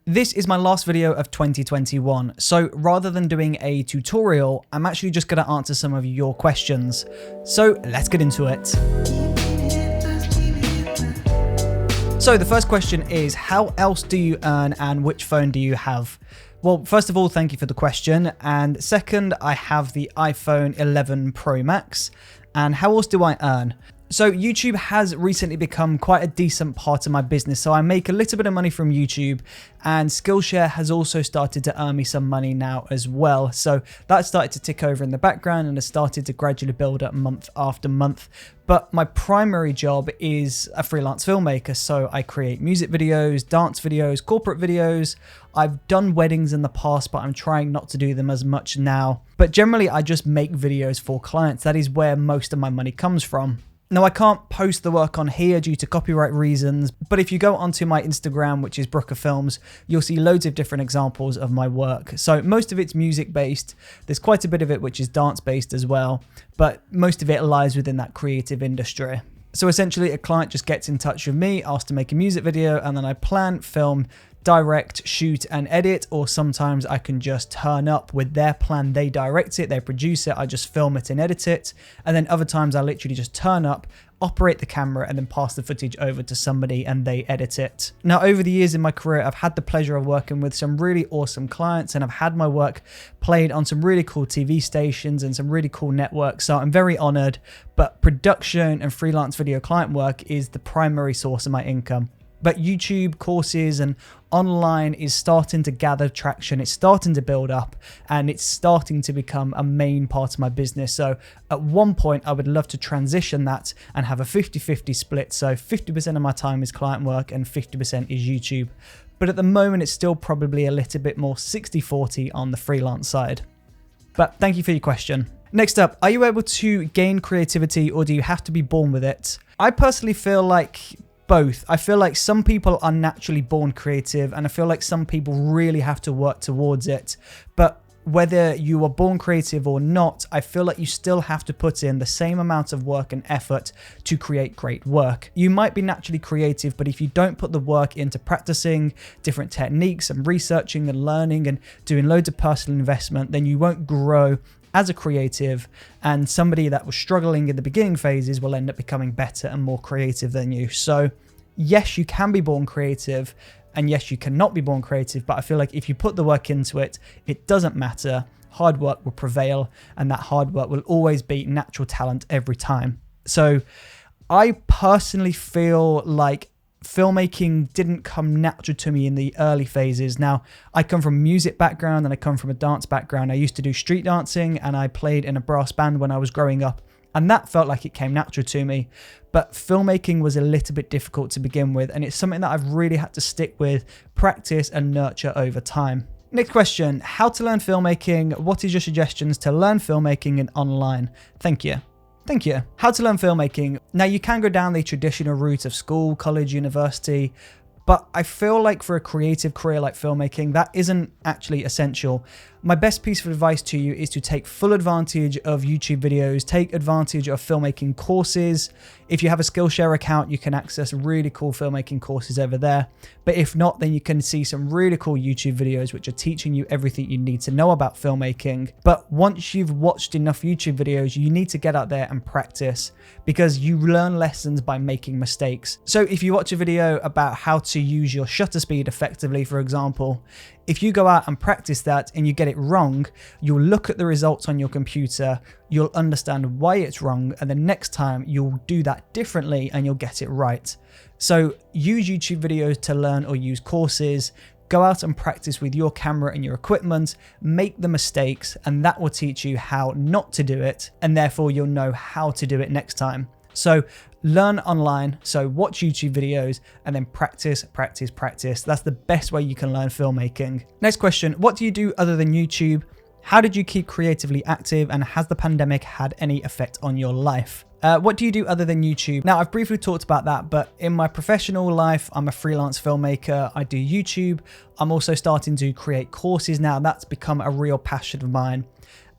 This is my last video of 2021, so rather than doing a tutorial, I'm actually just going to answer some of your questions. So let's get into it. So the first question is, how else do you earn and which phone do you have? Well, first of all, thank you for the question. And second, I have the iPhone 11 Pro Max. And how else do I earn? So YouTube has recently become quite a decent part of my business. So I make a little bit of money from YouTube, and Skillshare has also started to earn me some money now as well. So that started to tick over in the background and has started to gradually build up month after month. But my primary job is a freelance filmmaker. So I create music videos, dance videos, corporate videos. I've done weddings in the past, but I'm trying not to do them as much now. But generally, I just make videos for clients. That is where most of my money comes from. Now, I can't post the work on here due to copyright reasons, but if you go onto my Instagram, which is Brooker Films, you'll see loads of different examples of my work. So most of it's music-based. There's quite a bit of it which is dance-based as well, but most of it lies within that creative industry. So essentially, a client just gets in touch with me, asks to make a music video, and then I plan, film, direct, shoot and edit, or sometimes I can just turn up with their plan. They direct it, they produce it, I just film it and edit it. And then other times I literally just turn up, operate the camera, and then pass the footage over to somebody and they edit it. Now, over the years in my career, I've had the pleasure of working with some really awesome clients, and I've had my work played on some really cool TV stations and some really cool networks. So I'm very honored, but production and freelance video client work is the primary source of my income. But YouTube courses and online is starting to gather traction. It's starting to build up and it's starting to become a main part of my business. So at one point, I would love to transition that and have a 50-50 split. So 50% of my time is client work and 50% is YouTube. But at the moment, it's still probably a little bit more 60-40 on the freelance side. But thank you for your question. Next up, are you able to gain creativity or do you have to be born with it? I personally feel like both. I feel like some people are naturally born creative, and I feel like some people really have to work towards it. But whether you are born creative or not, I feel like you still have to put in the same amount of work and effort to create great work. You might be naturally creative, but if you don't put the work into practicing different techniques and researching and learning and doing loads of personal investment, then you won't grow as a creative, and somebody that was struggling in the beginning phases will end up becoming better and more creative than you. So yes, you can be born creative, and yes, you cannot be born creative, but I feel like if you put the work into it, it doesn't matter. Hard work will prevail, and that hard work will always beat natural talent every time. So I personally feel like filmmaking didn't come natural to me in the early phases. Now, I come from a music background and I come from a dance background. I used to do street dancing and I played in a brass band when I was growing up, and that felt like it came natural to me. But filmmaking was a little bit difficult to begin with, and it's something that I've really had to stick with, practice and nurture over time. Next question, how to learn filmmaking? What is your suggestions to learn filmmaking and online? Thank you. Thank you. How to learn filmmaking. Now, you can go down the traditional route of school, college, university, but I feel like for a creative career like filmmaking, that isn't actually essential. My best piece of advice to you is to take full advantage of YouTube videos, take advantage of filmmaking courses. If you have a Skillshare account, you can access really cool filmmaking courses over there. But if not, then you can see some really cool YouTube videos which are teaching you everything you need to know about filmmaking. But once you've watched enough YouTube videos, you need to get out there and practice, because you learn lessons by making mistakes. So if you watch a video about how to use your shutter speed effectively, for example, if you go out and practice that and you get it wrong, you'll look at the results on your computer, you'll understand why it's wrong, and the next time you'll do that differently and you'll get it right. So use YouTube videos to learn or use courses. Go out and practice with your camera and your equipment, make the mistakes, and that will teach you how not to do it, and therefore you'll know how to do it next time. So learn online, so watch YouTube videos and then practice, practice, practice. That's the best way you can learn filmmaking. Next question, what do you do other than YouTube? How did you keep creatively active, and has the pandemic had any effect on your life? What do you do other than YouTube? Now, I've briefly talked about that, but in my professional life, I'm a freelance filmmaker. I do YouTube. I'm also starting to create courses now. That's become a real passion of mine.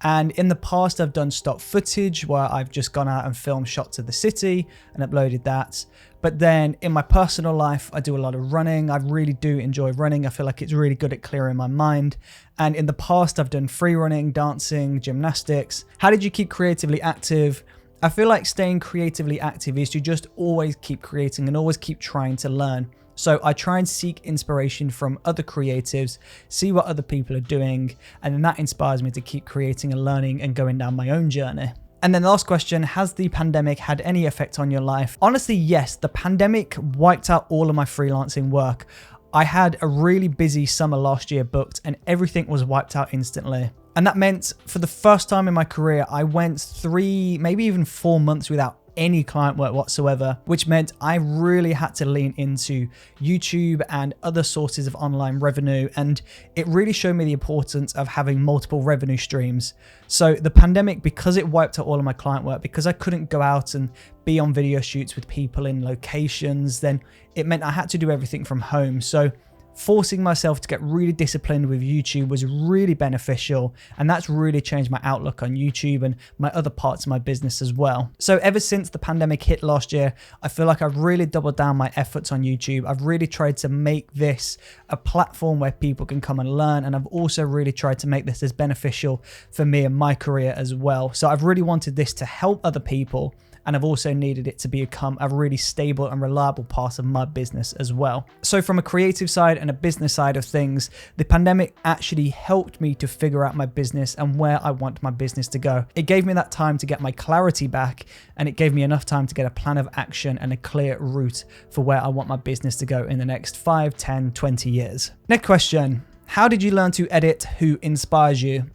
And in the past, I've done stock footage where I've just gone out and filmed shots of the city and uploaded that. But then in my personal life, I do a lot of running. I really do enjoy running. I feel like it's really good at clearing my mind. And in the past, I've done free running, dancing, gymnastics. How did you keep creatively active? I feel like staying creatively active is to just always keep creating and always keep trying to learn. So I try and seek inspiration from other creatives, see what other people are doing, and then that inspires me to keep creating and learning and going down my own journey. And then the last question, has the pandemic had any effect on your life? Honestly, yes. The pandemic wiped out all of my freelancing work. I had a really busy summer last year booked and everything was wiped out instantly. And that meant for the first time in my career, I went 3, maybe even 4 months without any client work whatsoever, which meant I really had to lean into YouTube and other sources of online revenue. And it really showed me the importance of having multiple revenue streams. So the pandemic, because it wiped out all of my client work, because I couldn't go out and be on video shoots with people in locations, then it meant I had to do everything from home. So forcing myself to get really disciplined with YouTube was really beneficial, and that's really changed my outlook on YouTube and my other parts of my business as well. So ever since the pandemic hit last year, I feel like I've really doubled down my efforts on YouTube. I've really tried to make this a platform where people can come and learn, and I've also really tried to make this as beneficial for me and my career as well. So I've really wanted this to help other people, and I've also needed it to become a really stable and reliable part of my business as well. So from a creative side and a business side of things, the pandemic actually helped me to figure out my business and where I want my business to go. It gave me that time to get my clarity back, and it gave me enough time to get a plan of action and a clear route for where I want my business to go in the next 5, 10, 20 years. Next question. How did you learn to edit? Who inspires you?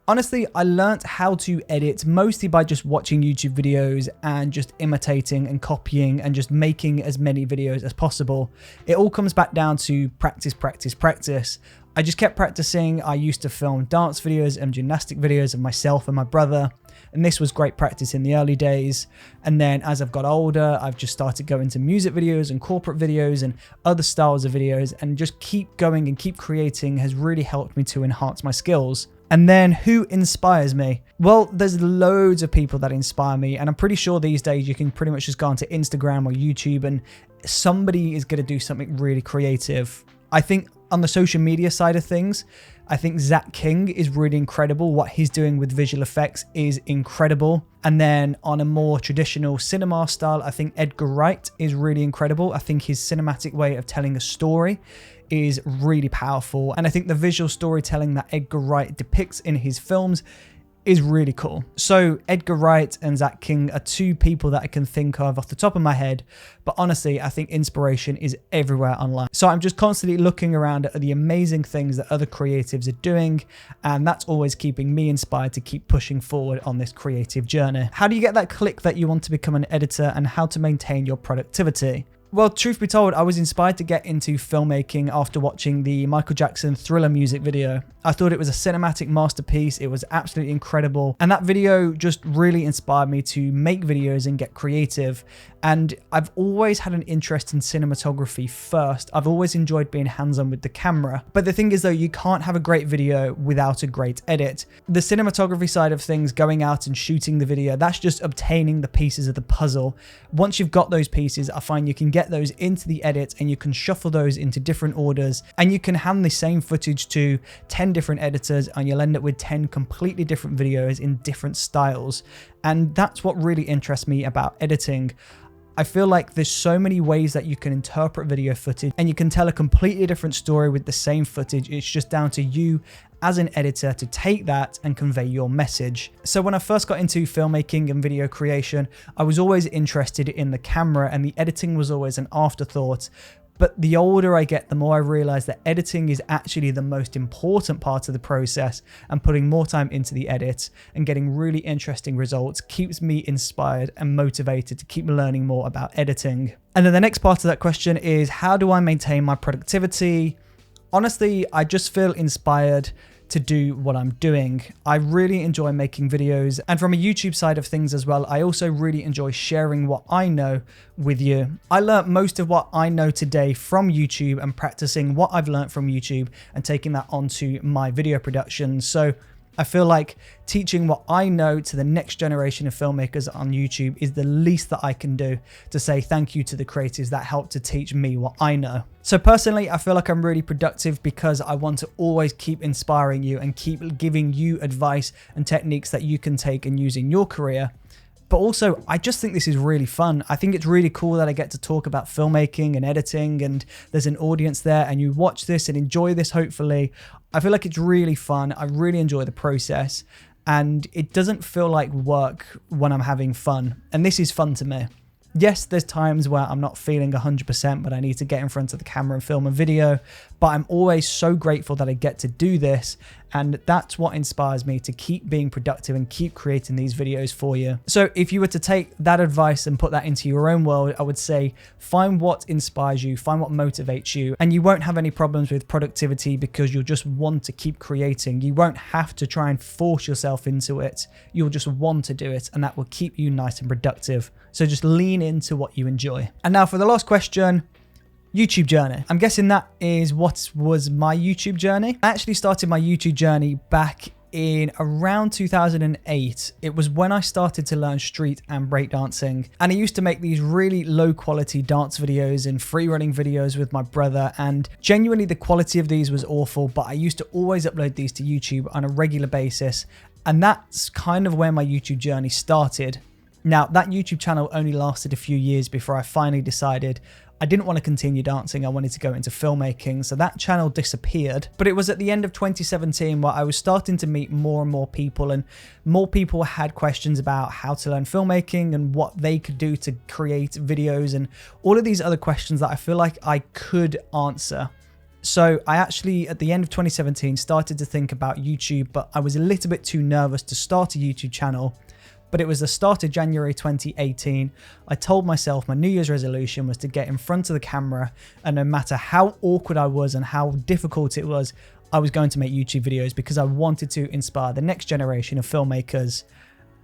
Honestly, I learned how to edit mostly by just watching YouTube videos and just imitating and copying and just making as many videos as possible. It all comes back down to practice, practice, practice. I just kept practicing. I used to film dance videos and gymnastic videos of myself and my brother, and this was great practice in the early days. And then as I've got older, I've just started going to music videos and corporate videos and other styles of videos, and just keep going and keep creating has really helped me to enhance my skills. And then who inspires me? Well, there's loads of people that inspire me, and I'm pretty sure these days you can pretty much just go onto Instagram or YouTube and somebody is going to do something really creative. I think on the social media side of things, I think Zach King is really incredible. What he's doing with visual effects is incredible. And then on a more traditional cinema style, I think Edgar Wright is really incredible. I think his cinematic way of telling a story is really powerful. And I think the visual storytelling that Edgar Wright depicts in his films is really cool. So Edgar Wright and Zach King are two people that I can think of off the top of my head, but honestly, I think inspiration is everywhere online. So I'm just constantly looking around at the amazing things that other creatives are doing, and that's always keeping me inspired to keep pushing forward on this creative journey. How do you get that click that you want to become an editor, and how to maintain your productivity? Well, truth be told, I was inspired to get into filmmaking after watching the Michael Jackson Thriller music video. I thought it was a cinematic masterpiece. It was absolutely incredible. And that video just really inspired me to make videos and get creative. And I've always had an interest in cinematography first. I've always enjoyed being hands-on with the camera. But the thing is though, you can't have a great video without a great edit. The cinematography side of things, going out and shooting the video, that's just obtaining the pieces of the puzzle. Once you've got those pieces, I find you can get those into the edit and you can shuffle those into different orders, and you can hand the same footage to 10 different editors and you'll end up with 10 completely different videos in different styles. And that's what really interests me about editing. I feel like there's so many ways that you can interpret video footage and you can tell a completely different story with the same footage. It's just down to you as an editor to take that and convey your message. So when I first got into filmmaking and video creation, I was always interested in the camera, and the editing was always an afterthought. But the older I get, the more I realize that editing is actually the most important part of the process, and putting more time into the edit and getting really interesting results keeps me inspired and motivated to keep learning more about editing. And then the next part of that question is, how do I maintain my productivity? Honestly, I just feel inspired to do what I'm doing. I really enjoy making videos, and from a YouTube side of things as well, I also really enjoy sharing what I know with you. I learned most of what I know today from YouTube and practicing what I've learned from YouTube and taking that onto my video production. So I feel like teaching what I know to the next generation of filmmakers on YouTube is the least that I can do to say thank you to the creators that helped to teach me what I know. So personally, I feel like I'm really productive because I want to always keep inspiring you and keep giving you advice and techniques that you can take and use in your career. But also, I just think this is really fun. I think it's really cool that I get to talk about filmmaking and editing, and there's an audience there and you watch this and enjoy this, hopefully. I feel like it's really fun. I really enjoy the process, and it doesn't feel like work when I'm having fun. And this is fun to me. Yes, there's times where I'm not feeling 100%, but I need to get in front of the camera and film a video. But I'm always so grateful that I get to do this. And that's what inspires me to keep being productive and keep creating these videos for you. So if you were to take that advice and put that into your own world, I would say find what inspires you, find what motivates you, and you won't have any problems with productivity because you'll just want to keep creating. You won't have to try and force yourself into it. You'll just want to do it, and that will keep you nice and productive. So just lean into what you enjoy. And now for the last question, YouTube journey. I'm guessing that is what was my YouTube journey. I actually started my YouTube journey back in around 2008. It was when I started to learn street and breakdancing, and I used to make these really low quality dance videos and free running videos with my brother, and genuinely the quality of these was awful, but I used to always upload these to YouTube on a regular basis, and that's kind of where my YouTube journey started. Now, that YouTube channel only lasted a few years before I finally decided I didn't want to continue dancing. I wanted to go into filmmaking. So that channel disappeared. But it was at the end of 2017 where I was starting to meet more and more people, and more people had questions about how to learn filmmaking and what they could do to create videos and all of these other questions that I feel like I could answer. So I actually, at the end of 2017, started to think about YouTube, but I was a little bit too nervous to start a YouTube channel. But it was the start of January 2018. I told myself my New Year's resolution was to get in front of the camera, and no matter how awkward I was and how difficult it was, I was going to make YouTube videos because I wanted to inspire the next generation of filmmakers.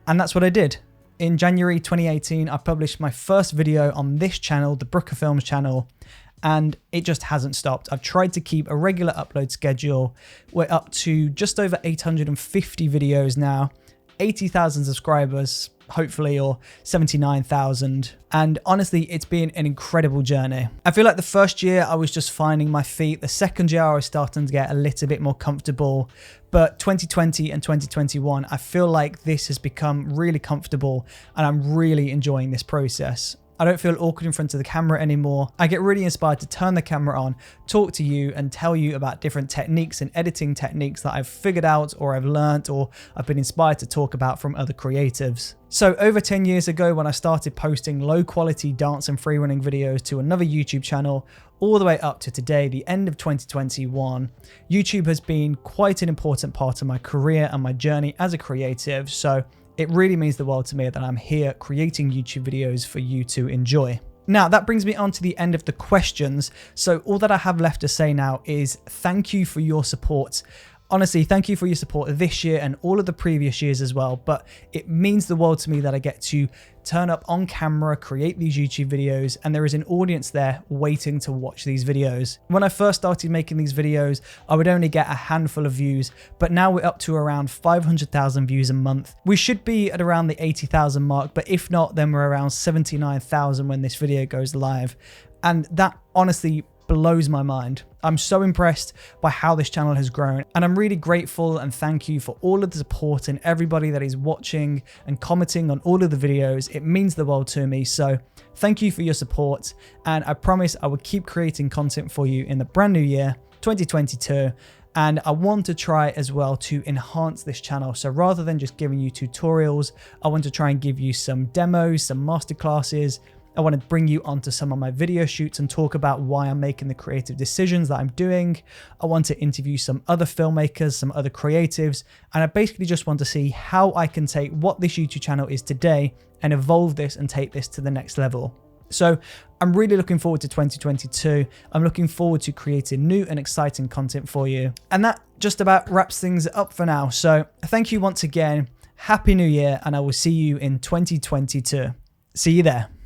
And that's what I did. In January 2018, I published my first video on this channel, the Brooker Films channel, and it just hasn't stopped. I've tried to keep a regular upload schedule. We're up to just over 850 videos now. 80,000 subscribers, hopefully, or 79,000. And honestly, it's been an incredible journey. I feel like the first year I was just finding my feet. The second year I was starting to get a little bit more comfortable. But 2020 and 2021, I feel like this has become really comfortable, and I'm really enjoying this process. I don't feel awkward in front of the camera anymore. I get really inspired to turn the camera on, talk to you, and tell you about different techniques and editing techniques that I've figured out or I've learned or I've been inspired to talk about from other creatives. So over 10 years ago, when I started posting low quality dance and free running videos to another YouTube channel, all the way up to today, the end of 2021, YouTube has been quite an important part of my career and my journey as a creative. So it really means the world to me that I'm here creating YouTube videos for you to enjoy. Now, that brings me on to the end of the questions. So all that I have left to say now is thank you for your support. Honestly, thank you for your support this year and all of the previous years as well. But it means the world to me that I get to turn up on camera, create these YouTube videos, and there is an audience there waiting to watch these videos. When I first started making these videos, I would only get a handful of views, but now we're up to around 500,000 views a month. We should be at around the 80,000 mark, but if not, then we're around 79,000 when this video goes live. And that honestly blows my mind. I'm so impressed by how this channel has grown, and I'm really grateful and thank you for all of the support and everybody that is watching and commenting on all of the videos. It means the world to me. So thank you for your support, and I promise I will keep creating content for you in the brand new year 2022. And I want to try as well to enhance this channel. So rather than just giving you tutorials, I want to try and give you some demos, some masterclasses. I want to bring you onto some of my video shoots and talk about why I'm making the creative decisions that I'm doing. I want to interview some other filmmakers, some other creatives, and I basically just want to see how I can take what this YouTube channel is today and evolve this and take this to the next level. So I'm really looking forward to 2022. I'm looking forward to creating new and exciting content for you. And that just about wraps things up for now. So thank you once again. Happy New Year, and I will see you in 2022. See you there.